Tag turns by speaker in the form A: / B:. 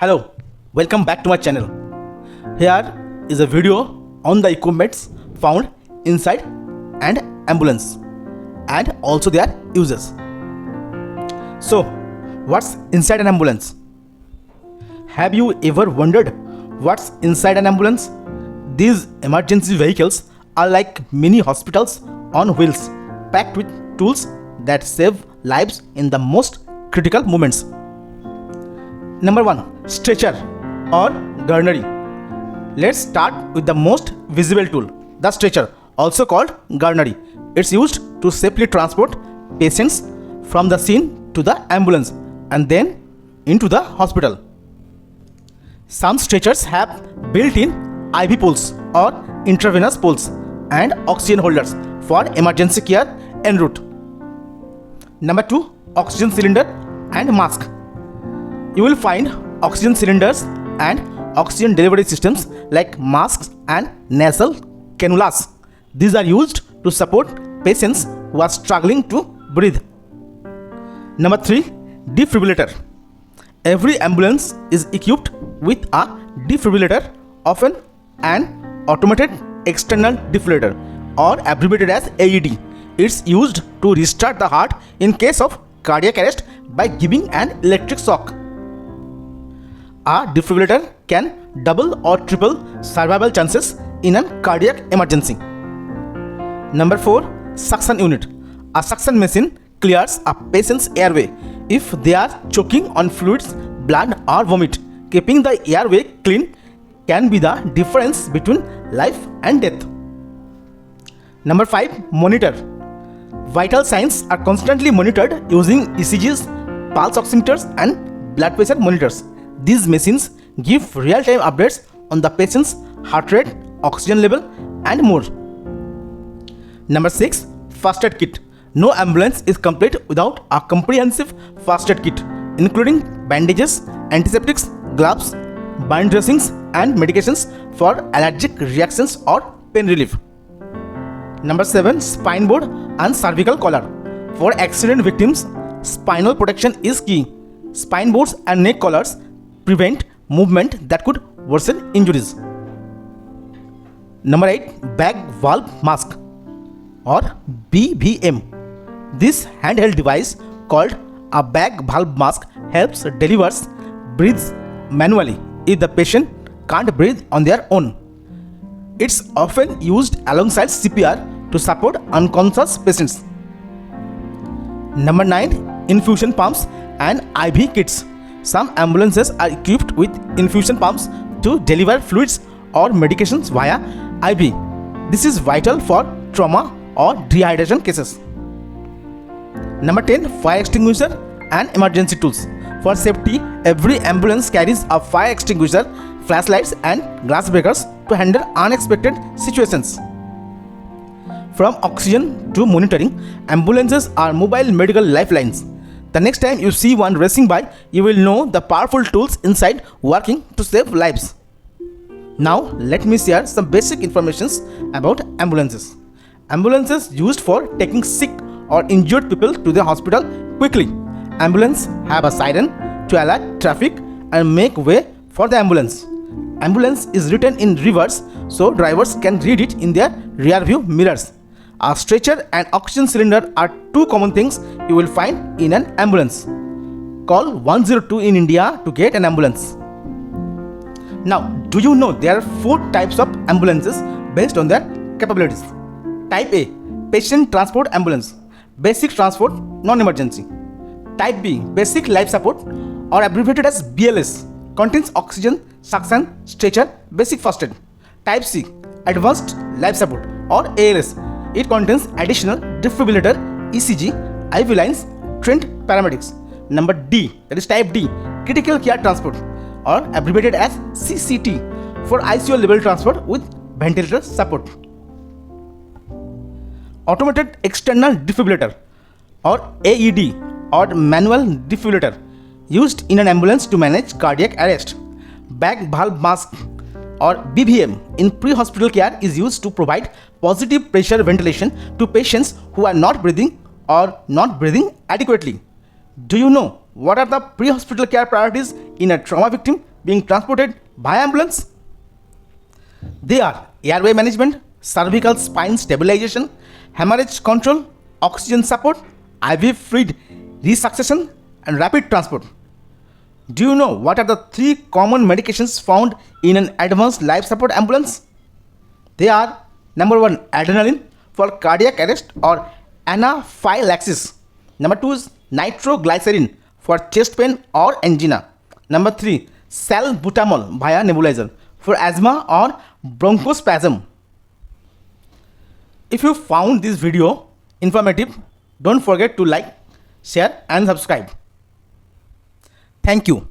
A: Hello, welcome back to my channel. Here is a video on the equipments found inside an ambulance and also their uses. So, what's inside an ambulance? Have you ever wondered what's inside an ambulance? These emergency vehicles are like mini hospitals on wheels, packed with tools that save lives in the most critical moments. Number 1. Stretcher or gurney. Let's start with the most visible tool, the stretcher, also called gurney. It's used to safely transport patients from the scene to the ambulance and then into the hospital. Some stretchers have built-in IV poles or intravenous poles and oxygen holders for emergency care en route. Number 2. Oxygen cylinder and mask. You will find oxygen cylinders and oxygen delivery systems like masks and nasal cannulas. These are used to support patients who are struggling to breathe. Number 3. Defibrillator. Every ambulance is equipped with a defibrillator, often an automated external defibrillator or abbreviated as AED. It's used to restart the heart in case of cardiac arrest by giving an electric shock. A defibrillator can double or triple survival chances in a cardiac emergency. Number 4. Suction unit. A suction machine clears a patient's airway if they are choking on fluids, blood or vomit. Keeping the airway clean can be the difference between life and death. Number 5. Monitor. Vital signs are constantly monitored using ECGs, pulse oximeters and blood pressure monitors. These machines give real-time updates on the patient's heart rate, oxygen level and more. Number 6. First aid kit. No ambulance is complete without a comprehensive first aid kit, including bandages, antiseptics, gloves, burn dressings and medications for allergic reactions or pain relief. Number 7. Spine board and cervical collar. For accident victims, spinal protection is key. Spine boards and neck collars prevent movement that could worsen injuries. Number 8. Bag valve mask or BVM. This handheld device called a bag valve mask helps delivers breathes manually if the patient can't breathe on their own. It's often used alongside CPR to support unconscious patients. Number 9. Infusion pumps and IV kits. Some ambulances are equipped with infusion pumps to deliver fluids or medications via IV. This is vital for trauma or dehydration cases. Number 10. Fire extinguisher and emergency tools. For safety, every ambulance carries a fire extinguisher, flashlights and glass breakers to handle unexpected situations. From oxygen to monitoring, ambulances are mobile medical lifelines. The next time you see one racing by, you will know the powerful tools inside working to save lives. Now, let me share some basic informations about ambulances. Ambulances used for taking sick or injured people to the hospital quickly. Ambulance have a siren to alert traffic and make way for the ambulance. Ambulance is written in reverse so drivers can read it in their rear view mirrors. A stretcher and oxygen cylinder are two common things you will find in an ambulance. Call 102 in India to get an ambulance. Now, do you know there are 4 types of ambulances based on their capabilities? Type A. Patient Transport Ambulance. Basic Transport, Non-Emergency. Type B. Basic Life Support or abbreviated as BLS. Contains oxygen, suction, stretcher, basic first aid. Type C. Advanced Life Support or ALS. It contains additional defibrillator, ECG, IV lines, trained paramedics. Number D, that is type D, Critical Care Transport or abbreviated as CCT for ICU level transport with ventilator support. Automated External Defibrillator or AED or manual defibrillator used in an ambulance to manage cardiac arrest. Bag valve mask or BVM in pre-hospital care is used to provide positive pressure ventilation to patients who are not breathing or not breathing adequately. Do you know what are the pre-hospital care priorities in a trauma victim being transported by ambulance? They are airway management, cervical spine stabilization, hemorrhage control, oxygen support, IV fluid resuscitation, and rapid transport. Do you know what are the 3 common medications found in an advanced life support ambulance? They are number 1 adrenaline for cardiac arrest or anaphylaxis. Number 2 is nitroglycerin for chest pain or angina. Number 3 salbutamol via nebulizer for asthma or bronchospasm. If you found this video informative, don't forget to like, share and subscribe. Thank you.